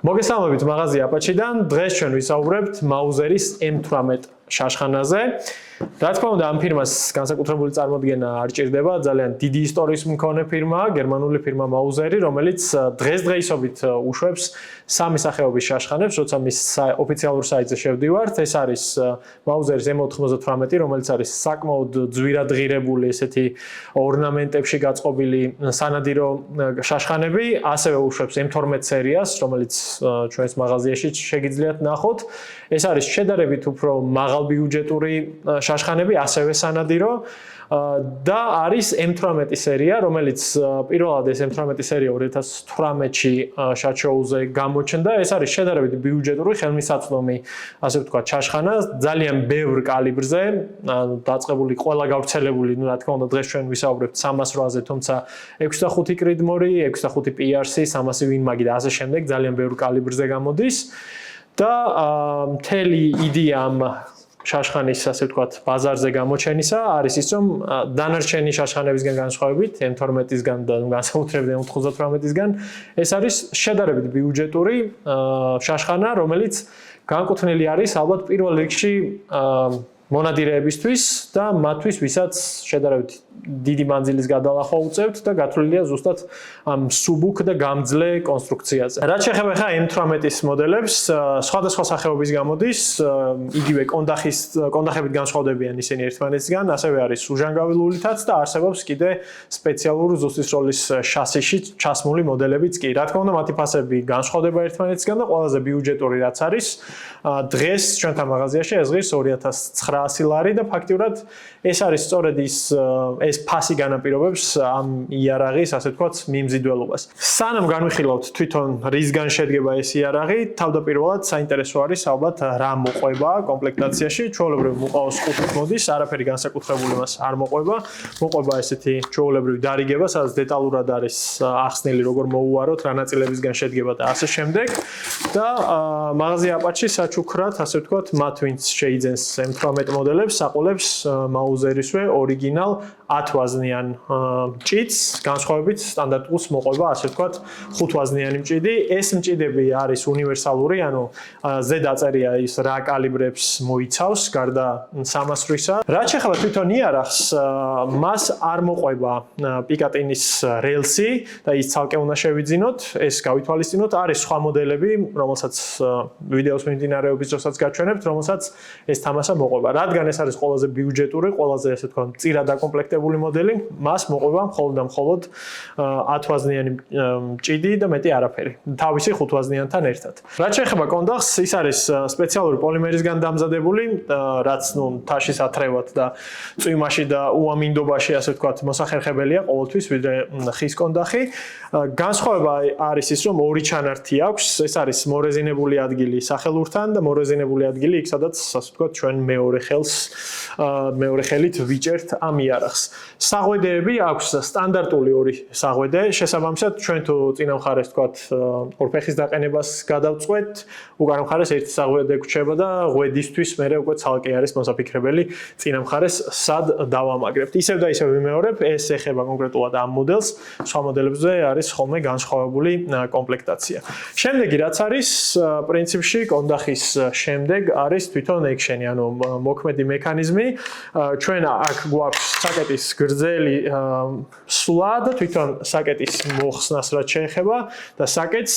მოგესალმებით მაღაზია აპაჩიდან. დღეს ჩვენ ვისაუბრებთ მაუზერის M18 შაშხანაზე. რა თქმა უნდა, ამ ფირმას განსაკუთრებული წარმოდგენა არ ჭირდება, ძალიან დიდი ისტორიის მქონე ფირმაა, გერმანული ფირმა მაუზერი, რომელიც დღესდღეობით უშვებს სამი სახეობის შაშხანებს, როცა მის ოფიციალურ საიტზე შევდივართ. ეს არის მაუზერის M98, რომელიც არის საკმაოდ ძვირადღირებული ესეთი ორნამენტებში გაწყობილი სანადირო შაშხანები, ასევე უშვებს M12 სერიას, რომელიც ჩვენს მაღაზიაში შეგიძლიათ ნახოთ. ეს არის შედარებით უფრო მაღალბიუჯეტური შაშხანები, ასევე სანადირო და არის M18 სერია, რომელიც პირველად ეს M18 სერია 2018-ში შაჩოუზე გამოჩნდა. ეს არის შედარებით ბიუჯეტური, ხელმისაწვდომი, ასე ვთქვათ, შაშხანა, ძალიან ბევრ კალიბრზე, დაწყებული ყველა გავრცელებული, რა თქმა უნდა, დღეს ჩვენ ვისაუბრებთ 308-ზე, თუმცა 6.5 კრიდმორი, 6.5 PRC, 300 ვინმაგი და ასე შემდეგ, ძალიან ბევრ კალიბრზე გამოდის. და მთელი იდეა ამ შაშხანის, ასე ვთქვათ, ბაზარზე გამოჩენისა არის ის, რომ დანარჩენი შაშხანებისგან განსხვავებით, M12-ისგან და განსაკუთრებით M98-ისგან, ეს არის შედარებით ბიუჯეტური შაშხანა, რომელიც განკუთვნილი არის ალბათ პირველ რიგში მონადირეებისთვის და მათთვის, ვისაც შედარებით დიდი მანძილის გადალახვა უწევთ და გათვლილია ზუსტად ამ სუბუქ და გამძლე კონსტრუქციაზე. რაც შეეხება ხა M18-ის მოდელებს, სხვადასხვა სახეობის გამოდის, იგივე კონდახებით განსხვავდებიან ისინი ერთმანეთისგან, ასევე არის უჟანგავი ლულითაც და არსებობს კიდე სპეციალურ ზუსტის როლის შასიში ჩასმული მოდელებიც კი. რა თქმა უნდა, მათი ფასები განსხვავდება ერთმანეთისგან და ყველაზე ბიუჯეტური რაც არის, დღეს ჩვენთან მაღაზიაში ეს ღირს 2900 ლარი და ფაქტიურად ეს არის სწორედ ეს ფასი განაპირობებს ამ იარაღის, ასე ვთქვათ, მიმზიდველობას. სანამ განვიხილავთ თვითონ რისგან შედგება ეს იარაღი, თავდაპირველად საინტერესო არის ალბათ რა მოყვება კომპლექტაციაში. ჩვეულებრივ მოყავს 5 მოდის, არაფერი განსაკუთრებული მას არ მოყვება. მოყვება ესეთი ჩვეულებრივი დარიგება, სადაც დეტალურად არის ახსნილი როგორ მოუვაროთ, რა ნაწილებისგან შედგება და ასე შემდეგ. და მაღაზია აპაჩი საჩუქრად, ასე ვთქვათ, მათ ვინც შეიძენს M18 მოდელებს, საყოლებს მაუზერისვე ორიგინალ 10 ვაზნიან მჭიდს, განსხვავებით სტანდარტულს მოყვება, ასე ვთქვათ, 5 ვაზნიანი მჭიდი. ეს მჭიდები არის უნივერსალური, ანუ ზედ აწერია ის რა კალიბრებს მოიცავს, გარდა 308-ისა. რაც შეეხება თვითონ იარაღს, მას არ მოყვება პიკატინის რელსი და ის ცალკე უნდა შევიძინოთ, ეს გავითვალისწინოთ. არის სხვა მოდელები, რომელსაც ვიდეოს მიმდინარეობის დროსაც გაჩვენებთ, რომელსაც ეს თამასა მოყვება. რადგან ეს არის ყველაზე ბიუჯეტური, ყველაზე ასე ვთქვათ, წირად დაკომპლექტებული მოდელი, მას მოყვება მხოლოდ და მხოლოდ 10 ვაზნიანი მჭიდი და მეტი არაფერი. თავისი 5 ვაზნიანთან ერთად. რაც შეეხება კონდახს, ის არის სპეციალური პოლიმერისგან დამზადებული, რაც თაშის ათრევად და წვიმაში და უამინდობაში, ასე ვთქვათ, მოსახერხებელია ყოველთვის, ვიდრე ხის კონდახი. განსხვავება არის ის, რომ ორი ჩანართი აქვს, ეს არის მორეზინებული ადგილი სახელურთან და მორეზინებული ადგილი იქ, სადაც, ასე ვთქვათ, ჩვენ მეორე ხელით ვიჭერთ ამ იარაღს. საღვედეები აქვს სტანდარტული ორი საღვედე, შესაბამისად ჩვენ თუ წინა მხარეს ვთქვათ ორფეხის დაყენებას გადავწყვეტ, უკანა მხარეს ერთი საღვედე გვჩება და ღვედისთვის მერე უკვე ცალკე არის მოსაფიქრებელი წინა მხარეს სად დავამაგრებთ. ისევ და ისევ ვიმეორებ, ეს ეხება კონკრეტულად ამ მოდელს, სხვა მოდელებზე არის ხოლმე განსხვავებული კომპლექტაცია. შემდეგი რაც არის, პრინციპში კონდახის შემდეგ არის თვითონ ექშენი, ანუ მოქმედი მექანიზმი. ჩვენ აქ გვაქვს საკეტის გრძელი სვლა და თვითონ საკეტის მოხსნას რაც შეეხება და საკეტს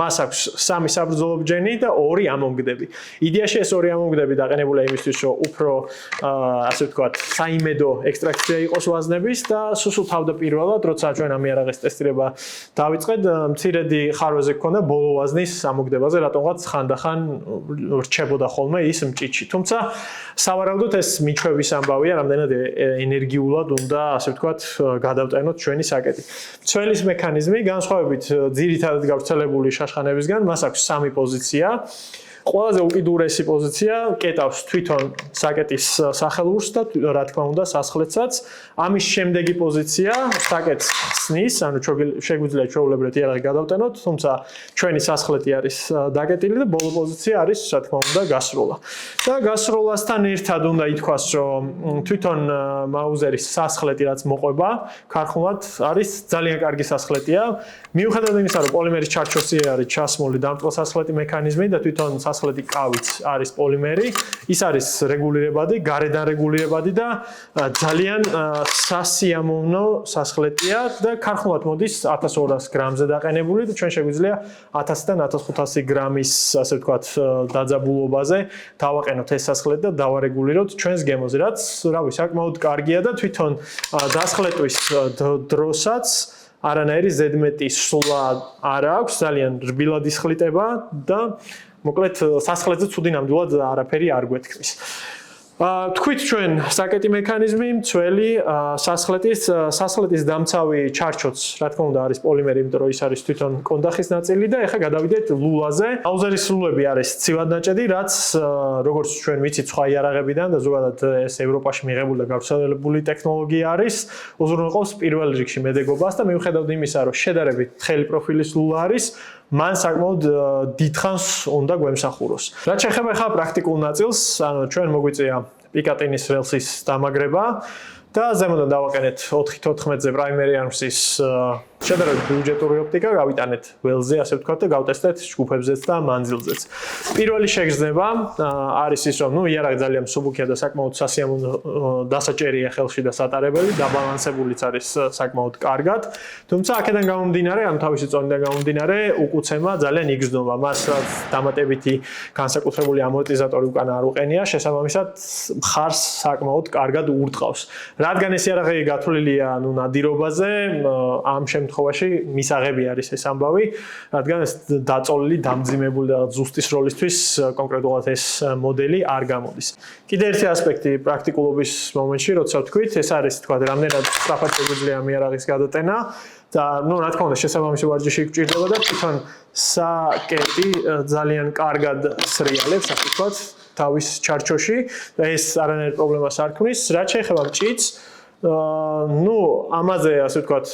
მას აქვს 3 საბრძოლობჯენი და 2 ამონგდები. იდეაში ეს 2 ამონგდები დაყენებულია იმისთვის, რომ უფრო ასე ვთქვათ, საიმედო ექსტრაქცია იყოს ვაზნების და სულ თავდაპირველად, როცა ჩვენ ამ იარაღის ტესტირება დავიწყეთ, მცირედი ხარვეზე გქონდა ბოლო ვაზნის ამონგდებაზე, რატომღაც ხანდახან რჩებოდა ხოლმე ის მჭიდში. თუმცა სავარაუდოდ ეს მიჩვევის ამბავია, რამდენად ენერგიულად უნდა, ასე ვთქვათ, გადავტანოთ ჩვენი საკეტი. მცველის მექანიზმი განსხვავებით ძირითადად გავრცელებული შაშხანებისგან, მას აქვს 3 პოზიცია. ყველაზე უკიდურესი პოზიცია კეტავს თვითონ საკეტის სახელურს და რა თქმა უნდა სასხლეთსაც. ამის შემდეგი პოზიცია საკეტს ხსნის, ანუ შეგვიძლია ჩვეულებრივად იარაღი გადავტენოთ, თუმცა ჩვენი სასხლეთი არის დაკეტილი და ბოლო პოზიცია არის რა თქმა უნდა გასროლა. და გასროლასთან ერთად უნდა ითქვას, რომ თვითონ მაუზერის სასხლეთი რაც მოყვება, ქარხნულად არის ძალიან კარგი სასხლეტია. მიუხედავად იმისა, რომ პოლიმერის ჩარჩოსი არის ჩასმული დამწყო სასხლეტი მექანიზმი და თვითონ სასხლეტი კავიც არის პოლიმერი, ის არის რეგულირებადი, გარედან რეგულირებადი და ძალიან სასიამოვნო სასხლეტია და ქარხნულად მოდის 1200 გრამზე დაყენებული და ჩვენ შეგვიძლია 1000-დან 1500 გრამის, ასე ვთქვათ, დაძაბულობაზე დავაყენოთ ეს სასხლეტი და დავარეგულიროთ ჩვენს გემოზე, რაც, რავი, საკმაოდ კარგია და თვითონ დასხლეტვის დროსაც არანაირი ზედმეტი სვლა არ აქვს, ძალიან რბილად იხლიტება და მოკლედ სასხლეტზე ცუდი ნამდვილად არაფერი არ გვეთქმის. თქვით ჩვენ საკეტი მექანიზმი, მცველი სასხლეტის დამცავი ჩარჩოც, რა თქმა უნდა, არის პოლიმერი, იმიტომ რომ ის არის თვითონ კონდახის ნაწილი და ეხლა გადავიდეთ ლულაზე. მაუზერის ლულები არის ცივად ნაჭედი, რაც როგორც ჩვენ ვიცით სხვა იარაღებიდან და ზოგადად ეს ევროპაში მიღებული და გავრცელებული ტექნოლოგია არის, უზრუნველყოფს პირველ რიგში მედეგობას და მიუხედავად იმისა, რომ შედარებით თხელი პროფილის ლულა არის, მან საკმაოდ დიდხანს უნდა გვემსახუროს. რაც შეეხება ხა პრაქტიკულ ნაწილს, ანუ ჩვენ მოგვიწია პიკატინის რელსის დამაგრება და ზემოდან დავაყენეთ 4-14-ზე პრაიმერი arms-ის შედარებით ბიუჯეტური ოპტიკა, გავიტანეთ ველზე, ასე ვთქვათ და გავტესტეთ ჯგუფებზეც და მანძილზეც. პირველი შეგრძნება არის ის, რომ იარაღი ძალიან მსუბუქია და საკმაოდ სასიამოვნო დასაჭერია ხელში და სატარებელი, დაბალანსებულიც არის საკმაოდ კარგად. თუმცა აქედან გამომდინარე, ანუ თავისი წონიდან გამომდინარე, უკუცემა ძალიან იგრძნობა. მას დამატებითი განსაკუთრებული ამორტიზატორი უკან არ უყენია, შესაბამისად მხარს საკმაოდ კარგად ურტყავს. რადგან ეს იარაღი გათვლილია ნადირობაზე, ამ შემთხვევაში მისაღები არის ეს ამბავი, რადგან ეს დაწოლილი, დამძიმებული და ზუსტის როლისთვის კონკრეტულად ეს მოდელი არ გამოდის. კიდე ერთი ასპექტი პრაქტიკულობის მომენტში, როცა ვთქვით, ეს არის თქვა რამდენად სწრაფად შეგვიძლია ამ იარაღის გადატენა და რა თქმა უნდა შესაბამისი ვარჯიში გჭირდება და თვითონ საკეტი ძალიან კარგად სრიალებს, ასე ვთქვათ, თავის ჩარჩოში და ეს არანაირ პრობლემას არ ქმნის. რაც შეეხება მჭიდს, ამაზე ასე ვთქვათ,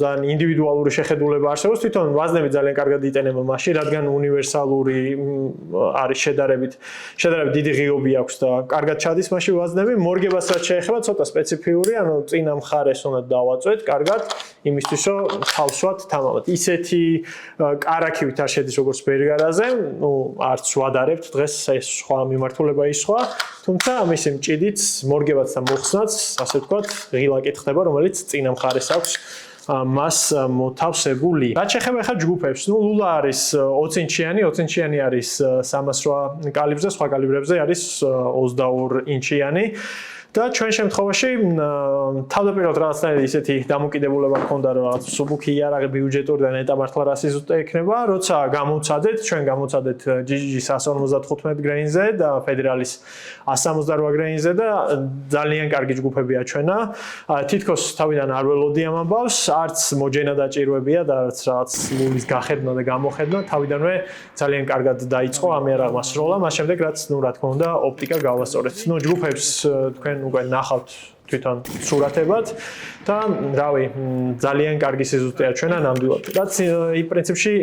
ძალიან ინდივიდუალური შეხედულება არსებობს. თვითონ ვაზნები ძალიან კარგად იტენება მაშინ, რადგან უნივერსალური არის შედარებით დიდი ღიობი აქვს და კარგად ჩადის მაშინ ვაზნები. მორგებას რაც შეეხება, ცოტა სპეციფიური, ანუ წინა მხარეს უნდა დავაწვეთ კარგად, იმისთვის რომ თავსვათ თამამად. ისეთი კარაქივით არ შედის როგორც ბერგარაზე, არც ვადარებთ დღეს ეს სხვა მიმართულება ის სხვა, თუმცა მისი მჭიდიც, მორგებაც და მოხსნაც, ასე ვთქვათ, ღილაკით ხდება, რომელიც წინა მხარეს აქვს მას მოთავსებული. რაც შეეხება ხა ჯგუფებს, ლულა არის 20 ინჩიანი, 20 ინჩიანი არის 308 კალიბრზე, სხვა კალიბრებზე არის 22 ინჩიანი. და ჩვენ შემთხვევაში თავდაპირველად რაღაცნაირი ისეთი დამოკიდებულება ჰქონდა, რომ რაღაც სუბუქი იარაღი ბიუჯეტური და ნეტამართლა რასიზუტე ექნება, როცა ჩვენ გამოვცადეთ GGG-ის 155 გრეინზე და ფედერალის 168 გრეინზე და ძალიან კარგი ჯგუფებია ჩვენა. თითქოს თავიდან არ ველოდი ამ ამბავს, არც მოჯენა დაჭირვებია და არც რაღაც ლულის გახედნა და გამოხედნა, თავიდანვე ძალიან კარგად დაიწყო ამ იარაღმა სროლა, მას შემდეგ რაც რა თქმა უნდა ოპტიკა გავასწორეთ. ჯგუფებს თქვენ უკვე ნახავთ თვითონ სურათებად და რავი, ძალიან კარგი სიზუსტეა ჩვენა ნამდვილად. რაც პრინციპში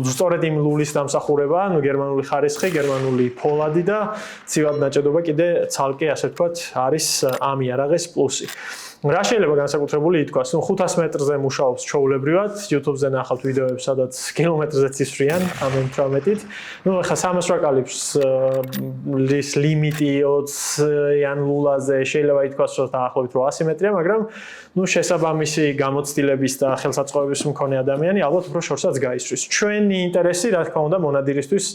სწორედ იმ ლულის დამსახურება, გერმანული ხარისხი, გერმანული ფოლადი და ცივად ნაჭედობა კიდე ცალკე ასე ვთქვათ არის ამ იარაღის პლუსი. რა შეიძლება განსაკუთრებული ითქვას? 500 მეტრზე მუშაობს ჩვეულებრივად, YouTube-ზე ნახავთ ვიდეოებს, სადაც კილომეტრზე ცისფრიან ამ 18-ით. ახლა 308 კალიბრის ლიმიტი 20-იან ლულაზე შეიძლება ითქვას, რომ დაახლოებით 800 მეტრია, მაგრამ შესაბამისი გამოცდილების და ხელსაწყოების მქონე ადამიანი ალბათ უფრო შორსაც გაისვრის. ჩვენი ინტერესი, რა თქმა უნდა, მონადირისთვის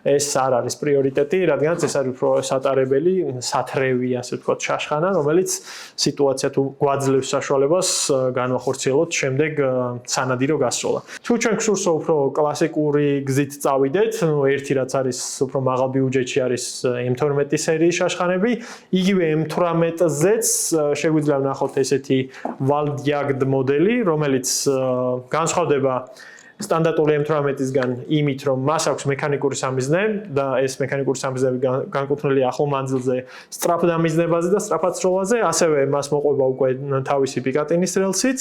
ეს არ არის პრიორიტეტი, რადგან ეს არის უფრო სატარებელი, სათრევი, ასე ვთქვათ, შაშხანა, რომელიც სიტუაცია თუ გვაძლევს საშუალებას განვახორციელოთ შემდეგ სანადირო გასროლა. თუ ჩვენ გსურს უფრო კლასიკური გზით წავიდეთ, ერთი რაც არის უფრო მაღალ ბიუჯეტში არის M12 სერიის შაშხანები, იგივე M18-ზეც შეგვიძლია ვნახოთ ესეთი Waldjagd მოდელი, რომელიც განსხვავდება სტანდარტული M18-ისგან იმით, რომ მას აქვს მექანიკური სამიზნე და ეს მექანიკური სამიზნები განკუთვნილია ახლო მანძილზე, სწრაფ დამიზნებაზე და სწრაფად სროლაზე, ასევე მას მოყვება უკვე თავისი პიკატინის რელსიც,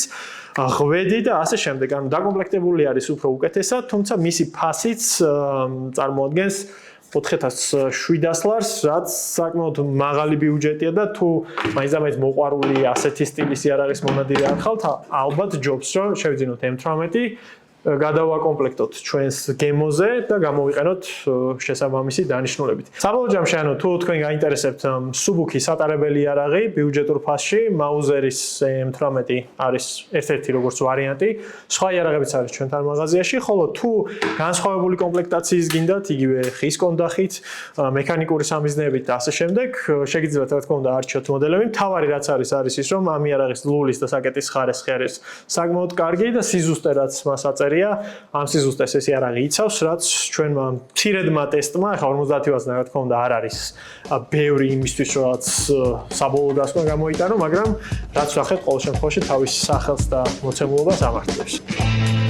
ღვედი და ასე შემდეგ. ანუ დაკომპლექტებული არის უფრო უკეთესად, თუმცა მისი ფასიც წარმოადგენს 4700 ლარს, რაც საკმაოდ მაღალი ბიუჯეტია და თუ მაინც მოყვარული ასეთი სტილის იარაღის მონადირე არ ხალთ, ალბათ ჯობს რომ შევძინოთ M18 გადავაკომპლექტოთ ჩვენს გემოზე და გამოვიყენოთ შესაბამისი დანიშნულებით. საბოლოო ჯამში, ანუ თუ თქვენ გაინტერესებთ სუბუქი სატარებელი იარაღი ბიუჯეტურ ფასში, მაუზერის M18 არის ერთ-ერთი როგორც ვარიანტი, სხვა იარაღებიც არის ჩვენთან მაღაზიაში, ხოლო თუ განსხვავებული კომპლექტაციის გინდათ, იგივე ხის კონდახით, მექანიკური სამიზნეებით და ასე შემდეგ, შეგიძლიათ რა თქმა უნდა არჩიოთ მოდელები. მთავარი რაც არის ის, რომ ამ იარაღის ლულის და საკეტის ხარისხი არის საკმაოდ კარგი და სიზუსტე რაც მას ამ სიზუსტეს ეს იარაღი იცავს, რაც ჩვენმა მცირედმა ტესტმა, ახლა 50 ვაზნა რა თქმა უნდა არ არის ბევრი იმისთვის, რაც საბოლოო დასკვნა გამოიტანო, მაგრამ რაც ვახეთ ყოველ შემთხვევაში თავის სახელს და მოცემულობას ამართლებს.